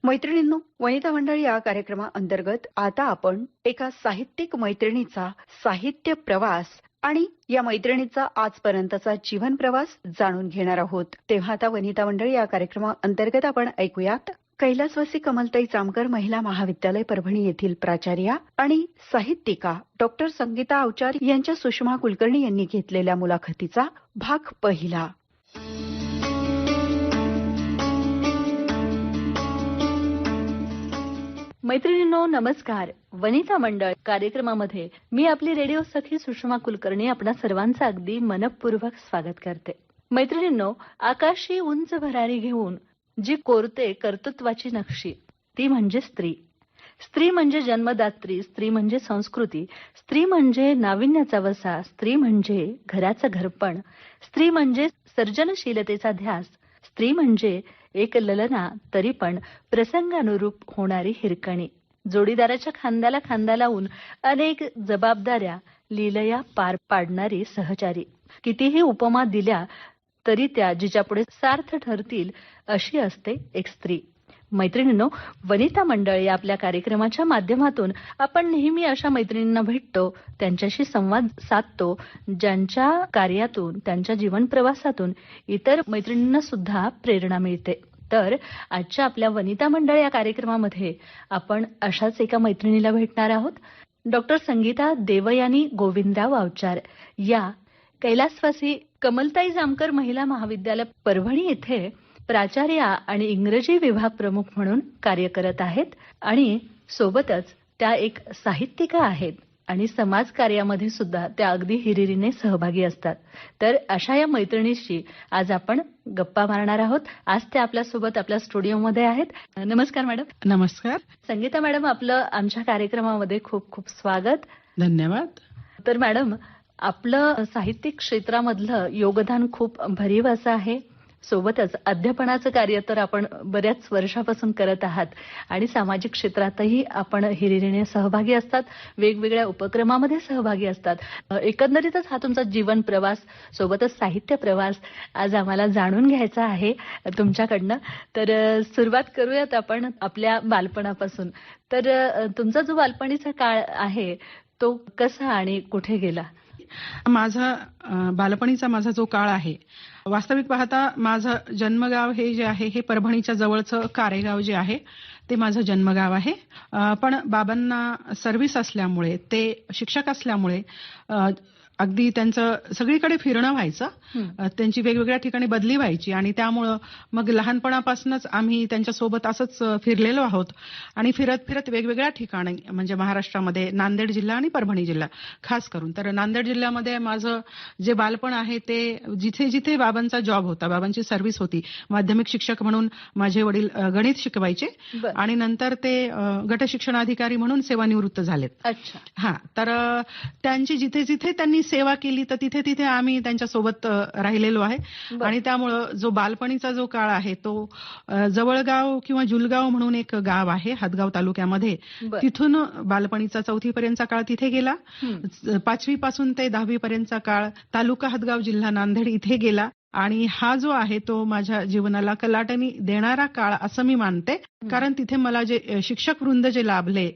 मैत्रिणींनो, वनिता मंडळ या कार्यक्रमाअंतर्गत आता आपण एका साहित्यिक मैत्रिणीचा साहित्य प्रवास आणि या मैत्रिणीचा आजपर्यंतचा जीवन प्रवास जाणून घेणार आहोत. तेव्हा आता वनिता मंडळ या कार्यक्रमाअंतर्गत आपण ऐकूयात कैलासवासी कमलताई जामकर महिला महाविद्यालय परभणी येथील प्राचार्या आणि साहित्यिका डॉक्टर संगीता अवचार यांच्या सुषमा कुलकर्णी यांनी घेतलेल्या मुलाखतीचा भाग पहिला. मैत्रिणींनो, नमस्कार. वनिता मंडळ कार्यक्रमामध्ये मी आपली रेडिओ सखी सुषमा कुलकर्णी आपणा सर्वांचं अगदी मनपूर्वक स्वागत करते. मैत्रिणींनो, आकाशी उंच भरारी घेऊन जी कोरते कर्तृत्वाची नक्षी ती म्हणजे स्त्री. स्त्री म्हणजे जन्मदात्री, स्त्री म्हणजे संस्कृती, स्त्री म्हणजे नाविन्याचा वसा, स्त्री म्हणजे घराचं घरपण, स्त्री म्हणजे सर्जनशीलतेचा ध्यास, स्त्री म्हणजे एक ललना तरी पण प्रसंगानुरूप होणारी हिरकणी, जोडीदाराच्या खांद्याला खांदा लावून अनेक जबाबदाऱ्या लीलया पार पाडणारी सहचारी. कितीही उपमा दिल्या तरी त्या जिच्यापुढे सार्थ ठरतील अशी असते एक स्त्री. मैत्रिणींनो, वनिता मंडळ या आपल्या कार्यक्रमाच्या माध्यमातून आपण नेहमी अशा मैत्रिणींना भेटतो, त्यांच्याशी संवाद साधतो, ज्यांच्या कार्यातून, त्यांच्या जीवन प्रवासातून इतर मैत्रिणींना सुद्धा प्रेरणा मिळते. तर आजच्या आपल्या वनिता मंडळ या कार्यक्रमामध्ये आपण अशाच एका मैत्रिणीला भेटणार आहोत. डॉक्टर संगीता देवयानी गोविंदराव अवचार या कैलासवासी कमलताई जामकर महिला महाविद्यालय परभणी येथे प्राचार्या आणि इंग्रजी विभाग प्रमुख म्हणून कार्य करत आहेत आणि सोबतच त्या एक साहित्यिका आहेत आणि समाज कार्यामध्ये सुद्धा त्या अगदी हिरिरीने सहभागी असतात. तर अशा या मैत्रिणीशी आज आपण गप्पा मारणार आहोत. आज त्या आपल्यासोबत आपल्या स्टुडिओमध्ये आहेत. नमस्कार मॅडम. नमस्कार. संगीता मॅडम, आपलं आमच्या कार्यक्रमामध्ये खूप खूप स्वागत. धन्यवाद. तर मॅडम, आपलं साहित्यिक क्षेत्रामधलं योगदान खूप भरीव असं आहे. सोबतच अध्यापनाचं कार्य तर आपण बऱ्याच वर्षापासून करत आहात आणि सामाजिक क्षेत्रातही आपण हिरिरीने सहभागी असतात, वेगवेगळ्या उपक्रमामध्ये सहभागी असतात. एकंदरीतच हा तुमचा जीवन प्रवास सोबतच साहित्य प्रवास आज आम्हाला जाणून घ्यायचा आहे तुमच्याकडनं. तर सुरुवात करूयात आपण आपल्या बालपणापासून. तर तुमचा जो बालपणीचा काळ आहे तो कसा आणि कुठे गेला? माझा बालपणीचा जो काळ आहे, वास्तविक पाहता माझं जन्मगाव हे जे आहे हे परभणीच्या जवळचं कारेगाव जे आहे ते माझं जन्मगाव आहे. पण बाबांना सर्व्हिस असल्यामुळे, ते शिक्षक असल्यामुळे अगदी त्यांचं सगळीकडे फिरणं व्हायचं, त्यांची वेगवेगळ्या ठिकाणी बदली व्हायची आणि त्यामुळं मग लहानपणापासूनच आम्ही त्यांच्यासोबत असंच फिरलेलो आहोत आणि फिरत फिरत वेगवेगळ्या ठिकाणी म्हणजे महाराष्ट्रामध्ये नांदेड जिल्हा आणि परभणी जिल्हा खास करून. तर नांदेड जिल्ह्यामध्ये माझं जे बालपण आहे ते जिथे जिथे बाबांचा जॉब होता, बाबांची सर्व्हिस होती, माध्यमिक शिक्षक म्हणून माझे वडील गणित शिकवायचे आणि नंतर ते गट शिक्षणाधिकारी म्हणून सेवानिवृत्त झालेत. अच्छा. हा, तर त्यांची जिथे जिथे त्यांनी सेवा केली तर तिथे तिथे आम्ही त्यांच्यासोबत राहिलेलो आहे आणि त्यामुळं जो बालपणीचा जो काळ आहे तो जवळगाव किंवा जुलगाव म्हणून एक गाव आहे हदगाव तालुक्यामध्ये, तिथून बालपणीचा 4थी पर्यंतचा काळ तिथे गेला. 5वी पासून ते 10वी पर्यंतचा काळ तालुका हदगाव जिल्हा नांदेड इथे गेला आणि हा जो आहे तो माझ्या जीवनाला कलाटणी देणारा काळ असं मी मानते. कारण तिथे मला जे शिक्षक वृंद जे लाभले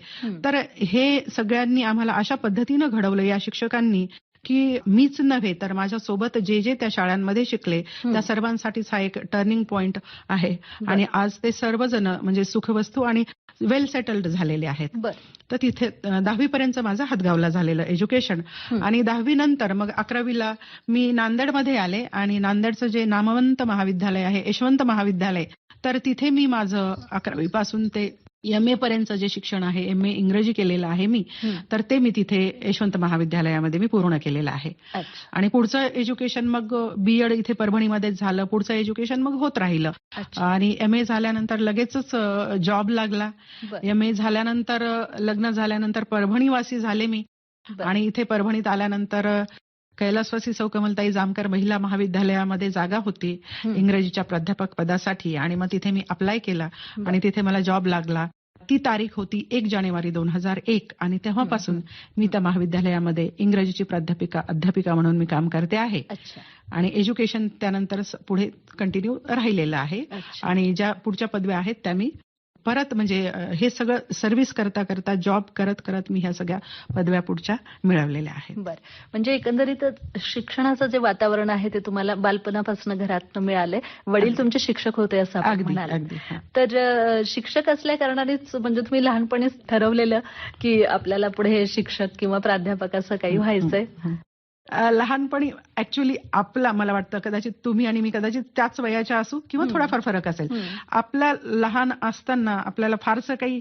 तर हे सगळ्यांनी आम्हाला अशा पद्धतीनं घडवलं या शिक्षकांनी की मीच नव्हे तर माझ्या सोबत जे जे त्या शाळांमध्ये शिकले त्या सर्वांसाठीच हा एक टर्निंग पॉइंट आहे आणि आज ते सर्वजण म्हणजे सुखवस्तू आणि वेल सेटल्ड झालेले आहेत. तर तिथे 10वी पर्यंत माझं हदगावला झालेलं एज्युकेशन आणि 10वी नंतर मग 11वीला मी नांदेडमध्ये आले आणि नांदेडचं जे नामवंत महाविद्यालय आहे यशवंत महाविद्यालय, तर तिथे मी माझं 11वी पासून ते MA पर्यंतचं जे शिक्षण आहे, MA इंग्रजी केलेलं आहे मी, तर ते मी तिथे यशवंत महाविद्यालयामध्ये मी पूर्ण केलेलं आहे. आणि पुढचं एज्युकेशन मग BEd इथे परभणीमध्येच झालं. पुढचं एज्युकेशन मग होत राहिलं आणि MA झाल्यानंतर लगेचच जॉब लागला. MA झाल्यानंतर लग्न झाल्यानंतर परभणीवासी झाले मी आणि इथे परभणीत आल्यानंतर कैलासवासी सौ कमलताई जामकर महिला महाविद्यालयामध्ये जागा होती इंग्रजीच्या प्राध्यापक पदासाठी आणि मग तिथे मी अप्लाय केला आणि तिथे मला जॉब लागला. ती तारीख होती 1 जानेवारी 2001 आणि तेव्हापासून मी त्या महाविद्यालयामध्ये इंग्रजीची अध्यापिका म्हणून मी काम करते आहे आणि एज्युकेशन त्यानंतर पुढे कंटिन्यू राहिलेलं आहे आणि ज्या पुढच्या पदव्या आहेत त्या मी परत म्हणजे हे सगळं सर्व्हिस करता करता जॉब करत करत मी ह्या सगळ्या पदव्या पुढच्या मिळवलेल्या आहेत. बर, म्हणजे एकंदरीतच शिक्षणाचं जे वातावरण आहे ते तुम्हाला बालपणापासून घरातून मिळालंय. वडील तुमचे शिक्षक होते असं आपण अगदी म्हणाल. अगदी हा. तर शिक्षक असल्या कारणानेच म्हणजे तुम्ही लहानपणीच ठरवलेलं की आपल्याला पुढे शिक्षक किंवा प्राध्यापक असं काही व्हायचंय? लहानपणी ऍक्च्युली आपला मला वाटतं कदाचित तुम्ही आणि मी कदाचित त्याच वयाच्या असू किंवा थोडाफार फरक असेल. आपल्या लहान असताना आपल्याला फारसं काही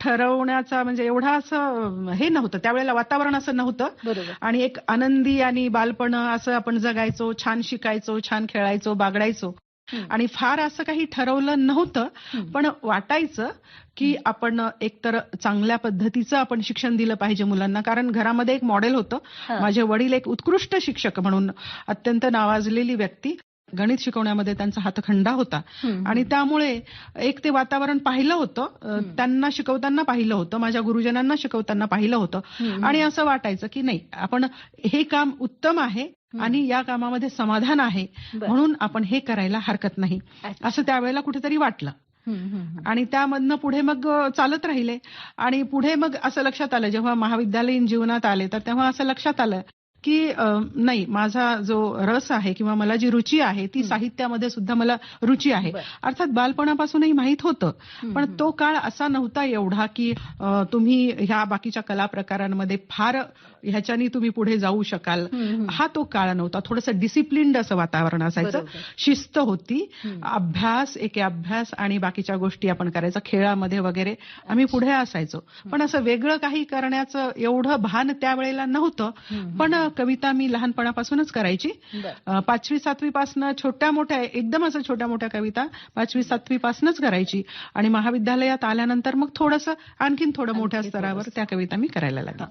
ठरवण्याचा म्हणजे एवढा असं हे नव्हतं, त्यावेळेला वातावरण असं नव्हतं. बरोबर. आणि एक आनंदी आणि बालपण असं आपण जगायचो, छान शिकायचो, छान खेळायचो, बागडायचो आणि फार असं काही ठरवलं नव्हतं. पण वाटायचं की आपण एकतर चांगल्या पद्धतीचं आपण शिक्षण दिलं पाहिजे मुलांना, कारण घरामध्ये एक मॉडेल होतं. माझे वडील एक उत्कृष्ट शिक्षक म्हणून अत्यंत नावाजलेली व्यक्ती, गणित शिकवण्यामध्ये त्यांचा हातखंडा होता आणि त्यामुळे एक ते वातावरण पाहिलं होतं, त्यांना शिकवताना पाहिलं होतं, माझ्या गुरुजनांना शिकवताना पाहिलं होतं आणि असं वाटायचं की नाही, आपण हे काम उत्तम आहे आणि या कामामध्ये समाधान आहे म्हणून आपण हे करायला हरकत नाही, असं त्यावेळेला कुठेतरी वाटलं. आणि त्यामधनं पुढे मग चालत राहिले आणि पुढे मग असं लक्षात आलं, जेव्हा महाविद्यालयीन जीवनात आले तर तेव्हा असं लक्षात आलं की नाही, माझा जो रस आहे किंवा मला जी रुची आहे ती साहित्यामध्ये सुद्धा मला रुची आहे. अर्थात बालपणापासूनही माहित होतं, पण तो काळ असा नव्हता एवढा की तुम्ही ह्या बाकीच्या कला प्रकारांमध्ये फार ह्याच्यानी तुम्ही पुढे जाऊ शकाल, हा तो काळ नव्हता. थोडंसं डिसिप्लिन्ड असं वातावरण असायचं, शिस्त होती, अभ्यास, एके अभ्यास आणि बाकीच्या गोष्टी आपण करायचं, खेळामध्ये वगैरे आम्ही पुढे असायचो. पण असं वेगळं काही करण्याचं एवढं भान त्यावेळेला नव्हतं. पण कविता मी लहानपणापासूनच करायची. 5वी-7वी पासून छोट्या मोठ्या, एकदम असं छोट्या मोठ्या कविता 5वी-7वी पासूनच करायची आणि महाविद्यालयात आल्यानंतर मग थोडंसं आणखीन थोडं मोठ्या स्तरावर त्या कविता मी करायला लागले.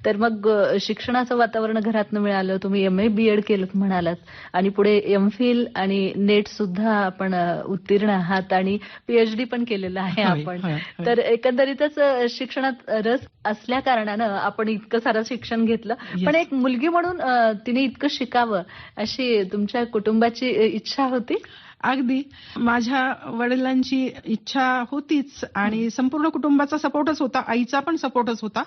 तर मग शिक्षणाचं वातावरण घरातनं मिळालं, तुम्ही MA BEd केलं म्हणालात आणि पुढे MPhil आणि नेट सुद्धा आपण उत्तीर्ण आहात आणि PhD पण केलेलं आहे आपण. तर एकंदरीतच शिक्षणात रस असल्या कारणानं आपण इतकं सारं शिक्षण घेतलं. पण एक मुलगी म्हणून तिने इतकं शिकावं अशी तुमच्या कुटुंबाची इच्छा होती? अगदी माझ्या वडिलांची इच्छा होतीच आणि संपूर्ण कुटुंबाचा सपोर्टच होता, आईचा पण सपोर्टच होता.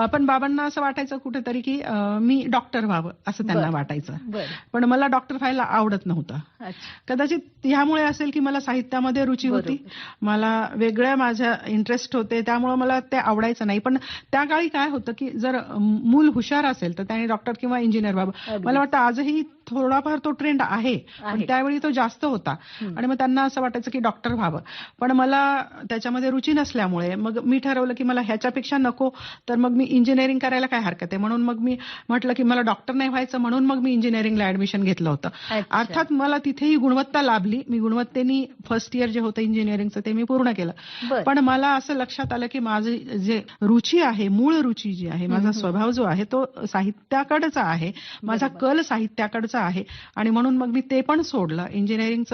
पण बाबांना असं वाटायचं कुठेतरी की मी डॉक्टर व्हावं असं त्यांना वाटायचं. पण मला डॉक्टर व्हायला आवडत नव्हतं. कदाचित ह्यामुळे असेल की मला साहित्यामध्ये रुची होती, मला वेगळ्या माझ्या इंटरेस्ट होते, त्यामुळे मला ते आवडायचं नाही. पण त्या काळी काय होतं की जर मूल हुशार असेल तर त्याने डॉक्टर किंवा इंजिनियर व्हावं. मला वाटतं आजही थोडाफार तो ट्रेंड आहे, पण त्यावेळी तो जास्त होता आणि मग त्यांना असं वाटायचं की डॉक्टर व्हावं. पण मला त्याच्यामध्ये रुची नसल्यामुळे मग मी ठरवलं की मला ह्याच्यापेक्षा नको, तर मग मी इंजिनिअरिंग करायला काय हरकत आहे. म्हणून मग मी म्हटलं की मला डॉक्टर नाही व्हायचं, म्हणून मग मी इंजिनिअरिंगला ऍडमिशन घेतलं होतं. अर्थात मला तिथेही गुणवत्ता लाभली, मी गुणवत्तेने फर्स्ट इयर जे होतं इंजिनिअरिंगचं ते मी पूर्ण केलं. पण मला असं लक्षात आलं की माझी जे रुची आहे, मूळ रुची जी आहे, माझा स्वभाव जो आहे तो साहित्याकडचा आहे, माझा कल साहित्याकडचा आहे आणि म्हणून मग मी ते पण सोडलं. इंजिनिअरिंगचं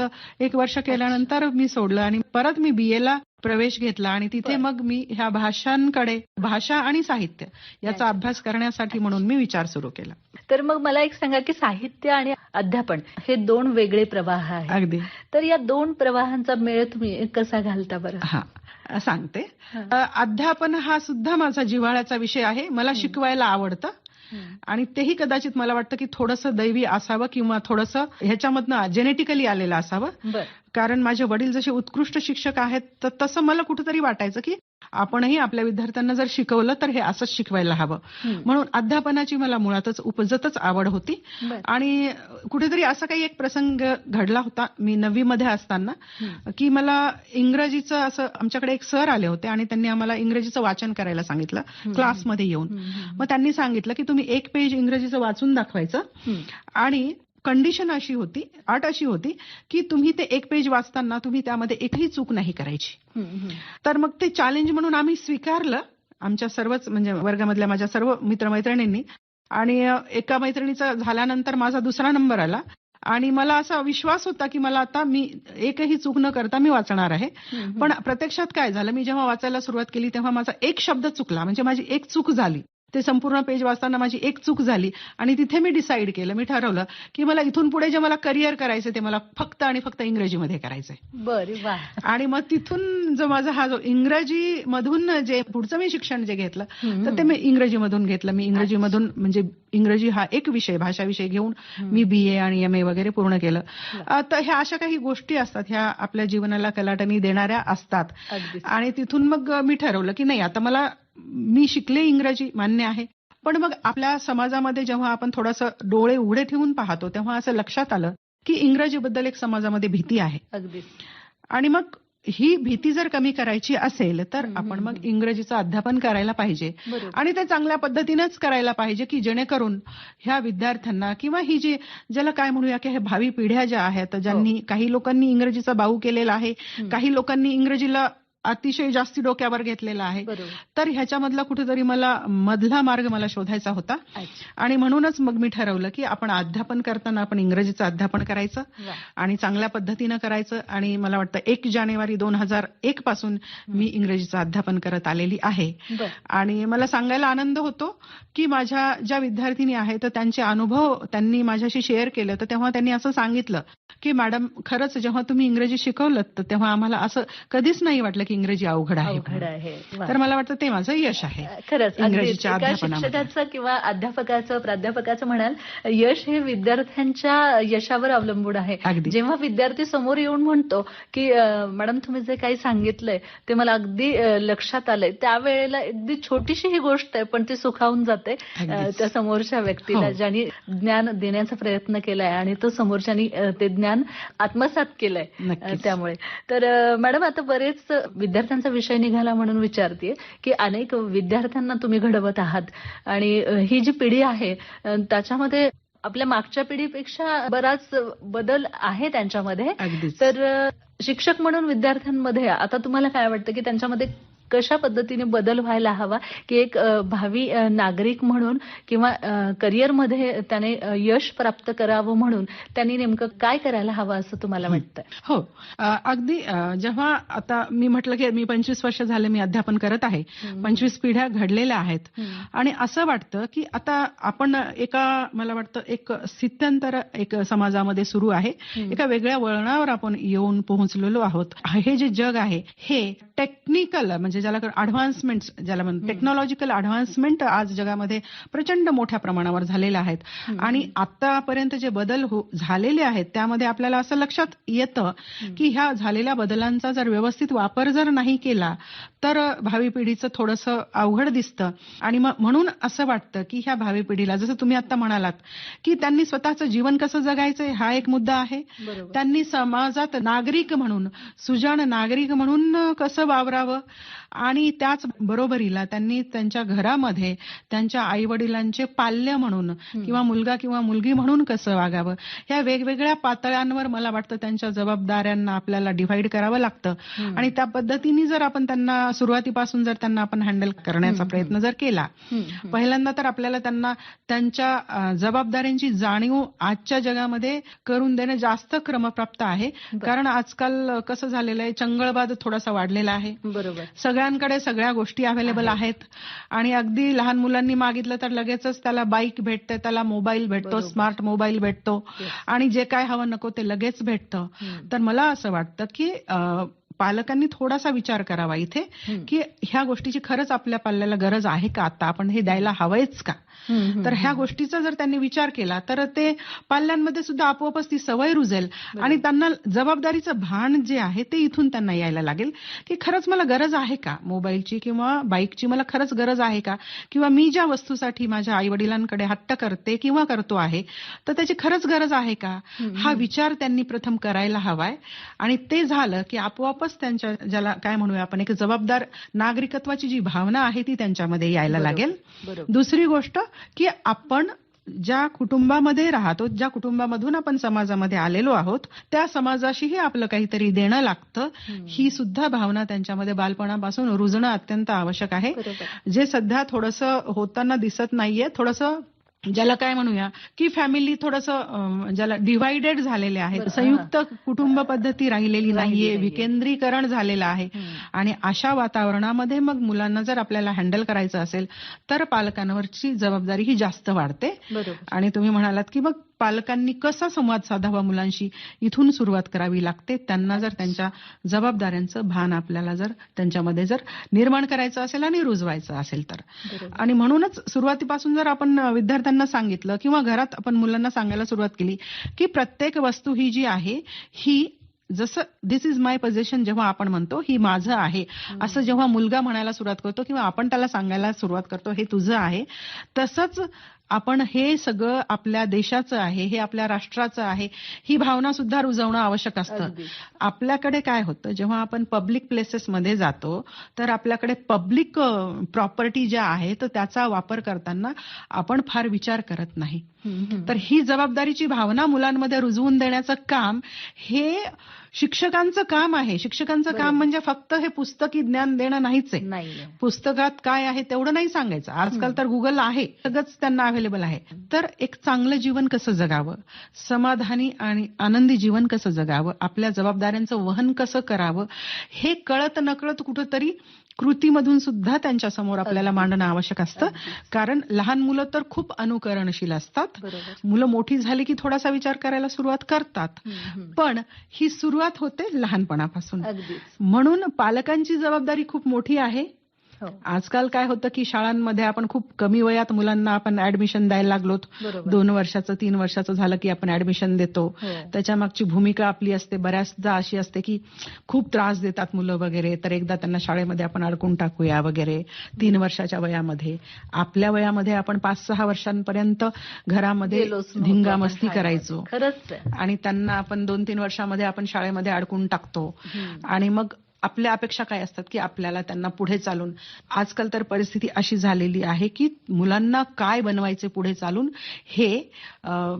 1 वर्ष केल्यानंतर मी सोडलं आणि परत मी BA ला प्रवेश घेतला आणि तिथे मग मी ह्या भाषांकडे, भाषा आणि साहित्य याचा अभ्यास करण्यासाठी म्हणून मी विचार सुरू केला. तर मग मला एक सांगा की साहित्य आणि अध्यापन हे 2 वेगळे प्रवाह आहेत. अगदी. तर या 2 प्रवाहांचा मेळ तुम्ही कसा घालता बरं? सांगते. अध्यापन हा सुद्धा माझा जिव्हाळ्याचा विषय आहे. मला शिकवायला आवडतं आणि तेही कदाचित मला वाटतं की थोडंसं दैवी असावं किंवा थोडंसं ह्याच्यामधनं जेनेटिकली आलेलं असावं. कारण माझे वडील जसे उत्कृष्ट शिक्षक आहेत तर तसं मला कुठेतरी वाटायचं की आपणही आपल्या विद्यार्थ्यांना जर शिकवलं तर हे असंच शिकवायला हवं. म्हणून अध्यापनाची मला मुळातच उपजतच आवड होती. आणि कुठेतरी असा काही एक प्रसंग घडला होता, मी 9वी मध्ये असताना, की मला इंग्रजीचं असं, आमच्याकडे एक सर आले होते आणि त्यांनी आम्हाला इंग्रजीचं वाचन करायला सांगितलं क्लासमध्ये येऊन. मग त्यांनी सांगितलं की तुम्ही 1 पेज इंग्रजीचं वाचून दाखवायचं आणि कंडिशन अशी होती, अट अशी होती की तुम्ही ते 1 पेज वाचताना तुम्ही त्यामध्ये एकही चूक नाही करायची. तर मग ते चॅलेंज म्हणून आम्ही स्वीकारलं, आमच्या सर्वच म्हणजे वर्गामधल्या माझ्या सर्व मित्रमैत्रिणींनी. आणि एका मैत्रिणीचा झाल्यानंतर माझा 2रा नंबर आला आणि मला असा विश्वास होता की मला आता मी एकही चूक न करता मी वाचणार आहे. पण प्रत्यक्षात काय झालं, मी जेव्हा वाचायला सुरुवात केली तेव्हा माझा एक शब्द चुकला, म्हणजे माझी एक चूक झाली. ते संपूर्ण पेज वाचताना माझी एक चूक झाली आणि तिथे मी डिसाईड केलं, मी ठरवलं की मला इथून पुढे जे मला करिअर करायचं ते मला फक्त आणि फक्त इंग्रजीमध्ये करायचंय. बरं, वा. आणि मग तिथून जो माझा हा जो इंग्रजी मधून जे पुढचं मी शिक्षण जे घेतलं तर ते मी इंग्रजीमधून घेतलं. मी इंग्रजीमधून म्हणजे इंग्रजी हा एक विषय, भाषा विषय घेऊन मी BA आणि MA वगैरे पूर्ण केलं. तर ह्या अशा काही गोष्टी असतात, ह्या आपल्या जीवनाला कलाटणी देणाऱ्या असतात. अगदीच. आणि तिथून मग मी ठरवलं की नाही, आता मी शिकले इंग्रजी, मान्य आहे, पण मग आपल्या समाजामध्ये जेव्हा आपण थोडंसं डोळे उघडे ठेवून पाहतो तेव्हा असं लक्षात आलं की इंग्रजीबद्दल एक समाजामध्ये भीती आहे. अगदीच. आणि मग ही भीती जर कमी करायची असेल तर आपण मग इंग्रजीचं अध्यापन करायला पाहिजे. बरोबर. आणि ते चांगल्या पद्धतीनेच करायला पाहिजे की जेणेकरून ह्या विद्यार्थ्यांना किंवा ही जी ज्याला काय म्हणूया की हे भावी पिढ्या ज्या आहेत, ज्यांनी काही लोकांनी इंग्रजीचा बाऊ केलेला आहे, काही लोकांनी इंग्रजीला अतिशय जास्ती डोक्यावर घेतलेला आहे, बरोबर. तर ह्याच्यामधला कुठेतरी मधला मार्ग मला शोधायचा होता. अच्छा. आणि म्हणूनच मग मी ठरवलं की आपण अध्यापन करताना आपण इंग्रजीचं अध्यापन करायचं वा. आणि चांगल्या पद्धतीनं करायचं. आणि मला वाटतं 1 जानेवारी 2001 पासून मी इंग्रजीचं अध्यापन करत आलेली आहे. बरं. आणि मला सांगायला आनंद होतो की माझ्या ज्या विद्यार्थिनी आहेत तर त्यांचे अनुभव त्यांनी माझ्याशी शेअर केले, तर तेव्हा त्यांनी असं सांगितलं की मॅडम खरंच जेव्हा तुम्ही इंग्रजी शिकवलं तर तेव्हा आम्हाला असं कधीच नाही वाटलं की इंग्रजी अवघड आहे. अवघड आहे. वा. तर मला वाटतं ते माझं यश आहे खरंच अगदीच. इंग्रजीच्या एका अध्यापनामध्ये. शिक्षकाचं किंवा अध्यापकाचं, प्राध्यापकाचं म्हणाल, यश हे विद्यार्थ्यांच्या यशावर अवलंबून आहे. अगदी. जेव्हा विद्यार्थी समोर येऊन म्हणतो की मॅडम तुम्ही जे काही सांगितलंय ते मला अगदी लक्षात आलंय, त्यावेळेला अगदी छोटीशी ही गोष्ट आहे पण ती सुखावून जाते अगदीच. त्या समोरच्या व्यक्तीला, हो. ज्यांनी ज्ञान देण्याचा प्रयत्न केलाय आणि तो समोरच्यानी ते ज्ञान आत्मसात केलंय. नक्कीच. त्यामुळे तर मॅडम आता बरेच विद्यार्थ्यांचा विषय निघाला म्हणून विचारते की अनेक विद्यार्थ्यांना तुम्ही घडवत आहात आणि ही जी पिढी आहे त्याच्यामध्ये आपल्या मागच्या पिढीपेक्षा बराच बदल आहे त्यांच्यामध्ये. अगदीच. तर शिक्षक म्हणून विद्यार्थ्यांमध्ये आता तुम्हाला काय वाटतं की त्यांच्यामध्ये कशा पद्धतीने बदल व्हायला हवा की एक भावी नागरिक म्हणून किंवा करिअरमध्ये त्याने यश प्राप्त करावं म्हणून त्यांनी नेमकं काय करायला हवं असं तुम्हाला वाटतं? हो, अगदी. जेव्हा आता मी म्हटलं की मी 25 वर्ष झाले मी अध्यापन करत आहे, 25 पिढ्या घडलेल्या आहेत आणि असं वाटतं की आता आपण मला वाटतं एक स्थित्यंतर एक समाजामध्ये सुरू आहे, एका वेगळ्या वळणावर आपण येऊन पोहोचलेलो आहोत. हे जे जग आहे हे टेक्निकल म्हणजे ज्याला ऍडव्हान्समेंट ज्याला म्हणतो टेक्नॉलॉजिकल ऍडव्हान्समेंट आज जगामध्ये प्रचंड मोठ्या प्रमाणावर झालेल्या आहेत. आणि आतापर्यंत जे बदल झालेले आहेत त्यामध्ये आपल्याला असं लक्षात येतं की ह्या झालेल्या बदलांचा जर व्यवस्थित वापर जर नाही केला तर भावी पिढीचं थोडंसं अवघड दिसतं. आणि म्हणून असं वाटतं की ह्या भावी पिढीला, जसं तुम्ही आता म्हणालात की त्यांनी स्वतःचं जीवन कसं जगायचंय हा एक मुद्दा आहे, त्यांनी समाजात नागरिक म्हणून, सुजाण नागरिक म्हणून कसं वावरावं आणि त्याच बरोबरीला त्यांनी त्यांच्या घरामध्ये त्यांच्या आई वडिलांचे पाल्य म्हणून किंवा मुलगा किंवा मुलगी म्हणून कसं वागावं, ह्या वेगवेगळ्या पातळ्यांवर मला वाटतं त्यांच्या जबाबदाऱ्यांना आपल्याला डिव्हाइड करावं लागतं. आणि त्या पद्धतीने जर आपण त्यांना सुरुवातीपासून जर त्यांना आपण हँडल करण्याचा प्रयत्न जर केला, पहिल्यांदा तर आपल्याला त्यांना त्यांच्या जबाबदाऱ्यांची जाणीव आजच्या जगामध्ये करून देणं जास्त क्रमप्राप्त आहे. कारण आजकाल कसं झालेलं आहे, चंगळवाद थोडासा वाढलेला आहे. बरोबर. सगळ्यांकडे सगळ्या गोष्टी अवेलेबल आहेत आणि अगदी लहान मुलांनी मागितलं तर लगेचच त्याला बाईक भेटते, त्याला मोबाईल भेटतो, स्मार्ट मोबाईल भेटतो आणि जे काय हवं नको ते लगेच भेटतं. तर मला असं वाटतं की पालकांनी थोडासा विचार करावा इथे की ह्या गोष्टीची खरंच आपल्या पाल्याला गरज आहे का, आता आपण हे द्यायला हवंयच का. तर ह्या गोष्टीचा जर त्यांनी विचार केला तर ते पाल्यांमध्ये सुद्धा आपोआपच ती सवय रुजेल आणि त्यांना जबाबदारीचं भान जे आहे ते इथून त्यांना यायला लागेल की खरंच मला गरज आहे का मोबाईलची किंवा बाईकची, मला खरंच गरज आहे का, किंवा मी ज्या वस्तूसाठी माझ्या आई वडिलांकडे हट्ट करते किंवा करतो आहे तर त्याची खरंच गरज आहे का, हा विचार त्यांनी प्रथम करायला हवाय. आणि ते झालं की आपोआपच त्यांच्या ज्याला काय म्हणूया आपण एक जबाबदार नागरिकत्वाची जी भावना आहे ती त्यांच्यामध्ये यायला लागेल. दुसरी गोष्ट की आपण ज्या कुटुंबामध्ये राहतो, ज्या कुटुंबामधून आपण समाजामध्ये आलेलो आहोत त्या समाजाशीही आपलं काहीतरी देणं लागतं, ही सुद्धा भावना त्यांच्यामध्ये बालपणापासून रुजणं अत्यंत आवश्यक आहे. जे सध्या थोडंसं होताना दिसत नाहीये, थोडंसं ज्याला काय म्हणूया की फॅमिली थोडंसं ज्याला डिव्हायडेड झालेले आहेत, बरं, संयुक्त कुटुंब पद्धती राहिलेली नाहीये, नाहीये. विकेंद्रीकरण झालेलं आहे. आणि अशा वातावरणामध्ये मग मुलांना जर आपल्याला हँडल करायचं असेल तर पालकांवरची जबाबदारी ही जास्त वाढते. बरोबर. आणि तुम्ही म्हणालात की मग पालकांनी कसा संवाद साधावा मुलांशी, इथून सुरुवात करावी लागते. त्यांना जर त्यांच्या जबाबदाऱ्यांचं भान आपल्याला जर त्यांच्यामध्ये जर निर्माण करायचं असेल आणि रुजवायचं असेल तर. बरोबर. आणि म्हणूनच सुरुवातीपासून जर आपण विद्यार्थ्यांना सांगितलं किंवा घरात आपण मुलांना सांगायला सुरुवात केली की प्रत्येक वस्तू ही जी आहे ही जसं दिस इज माय पोझिशन जेव्हा आपण म्हणतो ही माझं आहे असं जेव्हा मुलगा म्हणायला सुरुवात करतो किंवा आपण त्याला सांगायला सुरुवात करतो हे तुझं आहे, तसंच आपण हे सगळं आपल्या देशाचं आहे, हे आपल्या राष्ट्राचं आहे, ही भावना सुद्धा रुजवणं आवश्यक असतं. अगदी. आपल्याकडे काय होतं जेव्हा आपण पब्लिक प्लेसेसमध्ये जातो तर आपल्याकडे पब्लिक प्रॉपर्टी ज्या आहे तर त्याचा वापर करताना आपण फार विचार करत नाही. तर ही जबाबदारीची भावना मुलांमध्ये रुजवून देण्याचं काम हे शिक्षकांचं काम आहे. शिक्षकांचं काम म्हणजे फक्त हे पुस्तकी ज्ञान देणं नाहीच आहे. नाही. पुस्तकात काय आहे तेवढं नाही सांगायचं. आजकाल तर गुगल आहे, सगळंच त्यांना अवेलेबल आहे. तर एक चांगलं जीवन कसं जगावं, समाधानी आणि आनंदी जीवन कसं जगावं, आपल्या जबाबदाऱ्यांचं वहन कसं करावं, हे कळत नकळत कुठंतरी कृतीमधून सुद्धा त्यांच्या समोर आपल्याला मांडणं आवश्यक असतं. कारण लहान मुलं तर खूप अनुकरणशील असतात. बरोबर. मुलं मोठी झाली की थोडासा विचार करायला सुरुवात करतात, पण ही सुरुवात होते लहानपणापासून. अगदीच. म्हणून पालकांची जबाबदारी खूप मोठी आहे. हो. आजकाल काय होतं की शाळांमध्ये आपण खूप कमी वयात मुलांना आपण ऍडमिशन द्यायला लागलोत. बरोबर. 2 वर्षाचं 3 वर्षाचं झालं की आपण ऍडमिशन देतो. हो. त्याच्या मागची भूमिका आपली असते बऱ्याचदा अशी असते की खूप त्रास देतात मुलं वगैरे, तर एकदा त्यांना शाळेमध्ये आपण अडकून टाकूया वगैरे. 3 वर्षाच्या वयामध्ये, आपल्या वयामध्ये आपण 5-6 वर्षांपर्यंत घरामध्ये गेलोच नव्हतो धिंगामस्ती आपण करायचो खरंच आहे. आणि त्यांना आपण 2-3 वर्षामध्ये आपण शाळेमध्ये अडकून टाकतो. आणि मग आपल्या अपेक्षा काय असतात की आपल्याला त्यांना पुढे चालून, आजकाल तर परिस्थिती अशी झालेली आहे की मुलांना काय बनवायचे पुढे चालून हे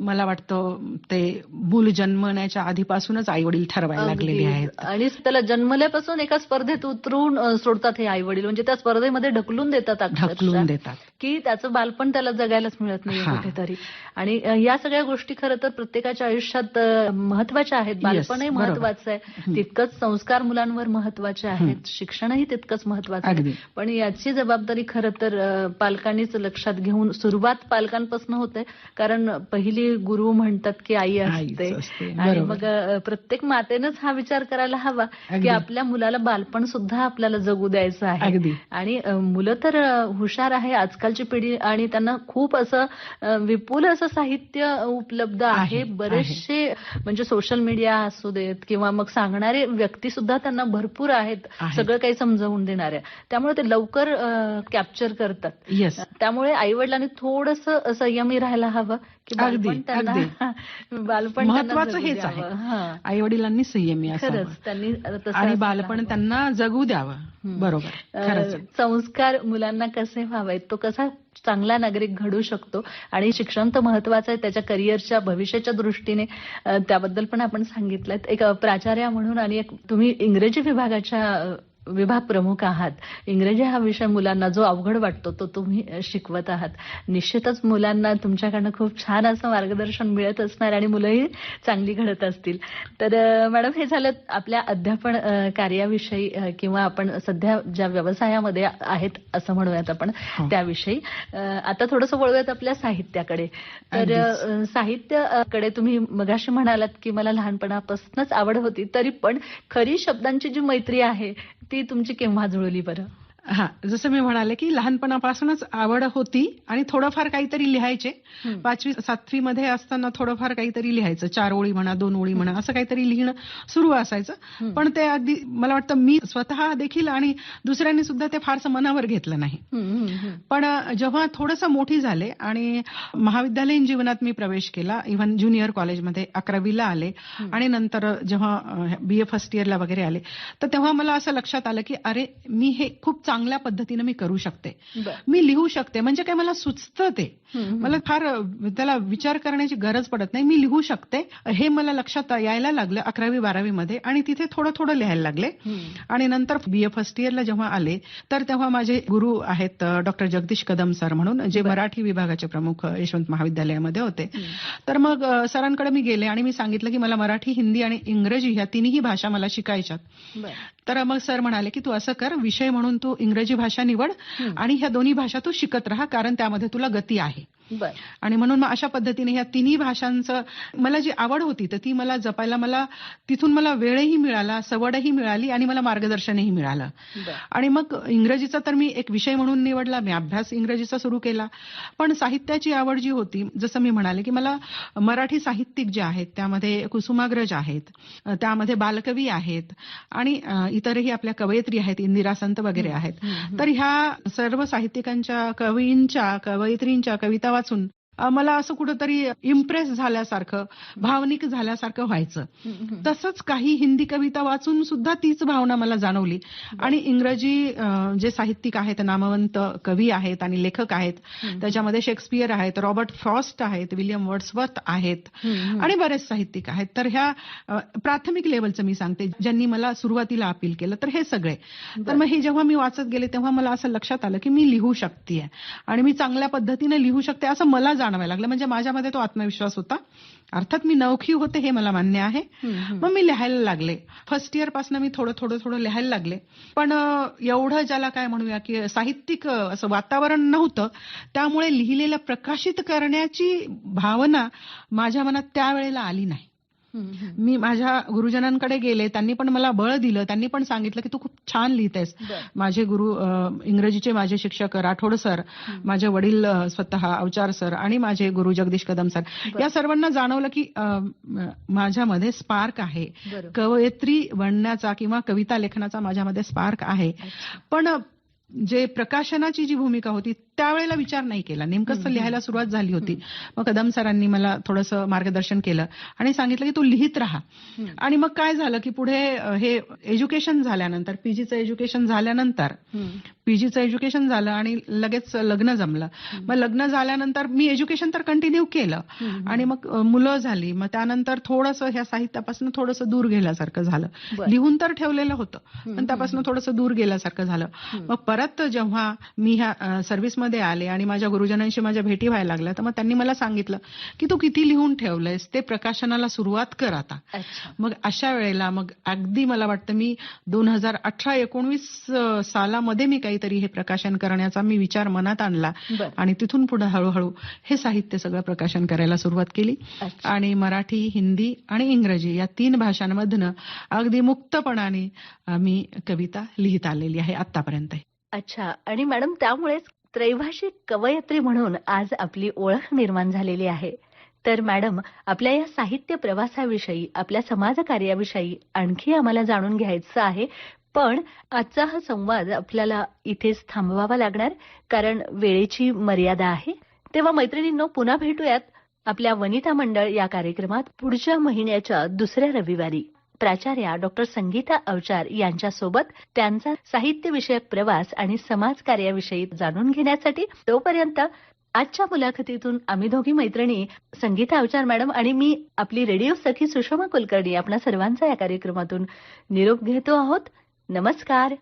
मला वाटतं ते मूल जन्मण्याच्या आधीपासूनच आई वडील ठरवायला लागलेले आहेत. आणि त्याला जन्मल्यापासून एका स्पर्धेत उतरून सोडतात हे आई वडील, म्हणजे त्या स्पर्धेमध्ये ढकलून देतात ढकलून देतात की त्याचं बालपण त्याला जगायलाच मिळत नाही कुठेतरी. आणि या सगळ्या गोष्टी खरं तर प्रत्येकाच्या आयुष्यात महत्वाच्या आहेत. बालपणही महत्वाचं आहे, तितकंच संस्कार मुलांवर महत्वाचे आहेत, शिक्षणही तितकंच महत्वाचं आहे. पण याची जबाबदारी खरं तर पालकांनीच लक्षात घेऊन, सुरुवात पालकांपासून होते, कारण पहिली गुरु म्हणतात की आई असते. आणि मग प्रत्येक मातेनंच हा विचार करायला हवा की आपल्या मुलाला बालपण सुद्धा आपल्याला जगू द्यायचं आहे. आणि मुलं तर हुशार आहे आजकालची पिढी, आणि त्यांना खूप असं विपुल असं साहित्य उपलब्ध आहे. बरेचसे म्हणजे सोशल मीडिया असू देत किंवा मग सांगणारे व्यक्ती सुद्धा त्यांना भरपूर आहेत, सगळं काही समजावून देणाऱ्या. त्यामुळे ते लवकर कॅप्चर करतात. त्यामुळे आई वडिलांनी थोडंसं संयमी राहायला हवं की बालपण महत्वाचं हेच आहे. आई वडिलांनी संयमी असावं त्यांनी आणि बालपण त्यांना जगू द्यावं. बरोबर. संस्कार मुलांना कसे व्हावेत, तो कसा चांगला नागरिक घडू शकतो. आणि शिक्षण तर महत्वाचं आहे त्याच्या करिअरच्या भविष्याच्या दृष्टीने, त्याबद्दल पण आपण सांगितलं. एक प्राचार्य म्हणून आणि एक तुम्ही इंग्रजी विभागाच्या विभाग प्रमुख आहात. इंग्रजी हा विषय मुलांना जो अवघड वाटतो तो तुम्ही शिकवत आहात. निश्चितच मुलांना तुमच्याकडनं खूप छान असं मार्गदर्शन मिळत असणार आणि मुलंही चांगली घडत असतील. तर मॅडम, हे झालं आपल्या अध्यापन कार्याविषयी किंवा आपण सध्या ज्या व्यवसायामध्ये आहेत असं म्हणूयात आपण त्याविषयी. आता थोडंसं वळूयात आपल्या साहित्याकडे. तर साहित्याकडे तुम्ही मगाशी म्हणालात की मला लहानपणापासूनच आवड होती, तरी पण खरी शब्दांची जी मैत्री आहे ती तुमची केव्हा जुळली बरं? जसं मी म्हणाले की लहानपणापासूनच आवड होती आणि थोडंफार काहीतरी लिहायचे. 5वी-7वी मध्ये असताना थोडंफार काहीतरी लिहायचं, 4 ओळी म्हणा, 2 ओळी म्हणा, असं काहीतरी लिहिणं सुरू असायचं. पण ते अगदी मला वाटतं मी स्वतः देखील आणि दुसऱ्यांनी सुद्धा ते फारसं मनावर घेतलं नाही. पण जेव्हा थोडंसं मोठी झाले आणि महाविद्यालयीन जीवनात मी प्रवेश केला, इव्हन ज्युनियर कॉलेजमध्ये 11वीला आले आणि नंतर जेव्हा BA फर्स्ट इयरला वगैरे आले, तर तेव्हा मला असं लक्षात आलं की अरे, मी हे खूप चांगल्या पद्धतीने मी करू शकते. बरं. मी लिहू शकते, म्हणजे काय मला सुचतं ते. हं. मला फार त्याला विचार करण्याची गरज पडत नाही. मी लिहू शकते हे मला लक्षात यायला लागलं 11वी-12वी मध्ये आणि तिथे थोडं थोडं लिहायला लागले. हं. आणि नंतर BA फर्स्ट इयरला जेव्हा आले तर तेव्हा माझे गुरु आहेत डॉक्टर जगदीश कदम सर म्हणून, जे मराठी विभागाचे प्रमुख यशवंत महाविद्यालयामध्ये होते. तर मग सरांकडे मी गेले आणि मी सांगितलं की मला मराठी, हिंदी आणि इंग्रजी ह्या तिन्ही भाषा मला शिकायच्यात. बरं. तर मग सर म्हणाले की तू असं कर, विषय म्हणून तू इंग्रजी भाषा निवड आणि ह्या दोन्ही भाषा तू शिकत राहा, कारण त्यामध्ये तुला गती आहे. बरं. आणि म्हणून मग अशा पद्धतीने ह्या तिन्ही भाषांचं मला जी आवड होती तर ती मला जपायला, मला तिथून मला वेळही मिळाला, सवडही मिळाली आणि मला मार्गदर्शनही मिळालं. बरं. आणि मग इंग्रजीचा तर मी एक विषय म्हणून निवडला, मी अभ्यास इंग्रजीचा सुरू केला. पण साहित्याची आवड जी होती, जसं मी म्हणाले की मला मराठी साहित्यिक जे आहेत त्यामध्ये कुसुमाग्रज आहेत, त्यामध्ये बालकवी आहेत आणि इतरही आपल्या कवयित्री आहेत, इंदिरा संत वगैरे आहेत. तर ह्या सर्व साहित्यिकांच्या, कवींच्या, कवयित्रींच्या कविता वाचून मला असं कुठंतरी इम्प्रेस झाल्यासारखं, भावनिक झाल्यासारखं व्हायचं. तसंच काही हिंदी कविता वाचून सुद्धा तीच भावना मला जाणवली. आणि इंग्रजी जे साहित्यिक आहेत, नामवंत कवी आहेत आणि लेखक आहेत, त्याच्यामध्ये शेक्सपियर आहेत, रॉबर्ट फ्रॉस्ट आहेत, विलियम वर्ड्सवर्थ आहेत आणि बरेच साहित्यिक आहेत. तर ह्या प्राथमिक लेवलचं मी सांगते, ज्यांनी मला सुरुवातीला अपील केलं, तर हे सगळे. तर मग हे जेव्हा मी वाचत गेले तेव्हा मला असं लक्षात आलं की मी लिहू शकते आणि मी चांगल्या पद्धतीने लिहू शकते असं मला जाणवायला लागलं. म्हणजे माझ्यामध्ये तो आत्मविश्वास होता. अर्थात मी नवखी होते हे मला मान्य आहे. मग मी लिहायला लागले. फर्स्ट इयर पासून मी थोडं लिहायला लागले. पण एवढं ज्याला काय म्हणूया की साहित्यिक असं वातावरण नव्हतं, त्यामुळे लिहिलेलं प्रकाशित करण्याची भावना माझ्या मनात त्यावेळेला आली नाही. मी माझ्या गुरुजनांकडे गेले, त्यांनी पण मला बळ दिलं, त्यांनी पण सांगितलं की तू खूप छान लिहितेस. माझे गुरु इंग्रजीचे माझे शिक्षक राठोड सर, माझे वडील स्वतः अवचार सर आणि माझे गुरु जगदीश कदम सर, या सर्वांना जाणवलं की माझ्यामध्ये स्पार्क आहे, कवयित्री बनण्याचा किंवा कविता लेखनाचा माझ्यामध्ये स्पार्क आहे. पण जे प्रकाशनाची जी भूमिका होती त्यावेळेला विचार नाही केला. नेमकंच लिहायला सुरुवात झाली होती. मग कदम सरांनी मला थोडंसं मार्गदर्शन केलं आणि सांगितलं की तू लिहित राहा. आणि मग काय झालं की पुढे हे एज्युकेशन झाल्यानंतर, पीजीचं एज्युकेशन झाल्यानंतर, पीजीचं एज्युकेशन झालं आणि लगेच लग्न जमलं. मग लग्न झाल्यानंतर मी एज्युकेशन तर कंटिन्यू केलं आणि मग मुलं झाली. मग त्यानंतर थोडंसं ह्या साहित्यापासून थोडंसं दूर गेल्यासारखं झालं. लिहून तर ठेवलेलं होतं पण त्यापासून थोडंसं दूर गेल्यासारखं झालं. मग परत जेव्हा मी ह्या सर्व्हिसमध्ये आले आणि माझ्या गुरुजनांशी माझ्या भेटी व्हायला लागल्या, तर मग त्यांनी मला सांगितलं की तू किती लिहून ठेवलंयस, ते प्रकाशनाला सुरुवात कर आता. मग अशा वेळेला मग अगदी मला वाटतं मी 2018-19 सालामध्ये मी काहीतरी हे प्रकाशन करण्याचा मी विचार मनात आणला आणि तिथून पुढे हळूहळू हे साहित्य सगळं प्रकाशन करायला सुरुवात केली. आणि मराठी, हिंदी आणि इंग्रजी या 3 भाषांमधनं अगदी मुक्तपणाने मी कविता लिहित आलेली आहे आतापर्यंत. अच्छा. आणि मॅडम, त्यामुळेच त्रैभाषिक कवयित्री म्हणून आज आपली ओळख निर्माण झालेली आहे. तर मॅडम, आपल्या या साहित्य प्रवासाविषयी, आपल्या समाजकार्याविषयी आणखी आम्हाला जाणून घ्यायचं आहे. पण आजचा हा संवाद आपल्याला इथेच थांबवावा लागणार, कारण वेळेची मर्यादा आहे. तेव्हा मैत्रिणींनो, पुन्हा भेटूयात आपल्या वनिता मंडळ या कार्यक्रमात पुढच्या महिन्याच्या दुसऱ्या रविवारी प्राचार्या डॉक्टर संगीता अवचार यांच्यासोबत त्यांचा साहित्यविषयक प्रवास आणि समाजकार्याविषयी जाणून घेण्यासाठी. तोपर्यंत आजच्या मुलाखतीतून आम्ही दोघी मैत्रिणी, संगीता अवचार मॅडम आणि मी, आपली रेडिओ सखी सुषमा कुलकर्णी, आपणा सर्वांचा या कार्यक्रमातून निरोप घेतो आहोत. नमस्कार.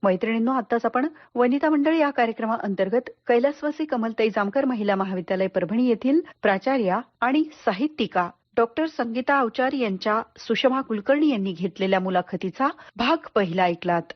मैत्रिणींनो, आताच आपण वनिता मंडळ या कार्यक्रमाअंतर्गत कैलासवासी कमलताई जामकर महिला महाविद्यालय परभणी येथील प्राचार्या आणि साहित्यिका डॉक्टर संगीता अवचार यांच्या सुषमा कुलकर्णी यांनी घेतलेल्या मुलाखतीचा भाग पहिला ऐकलात.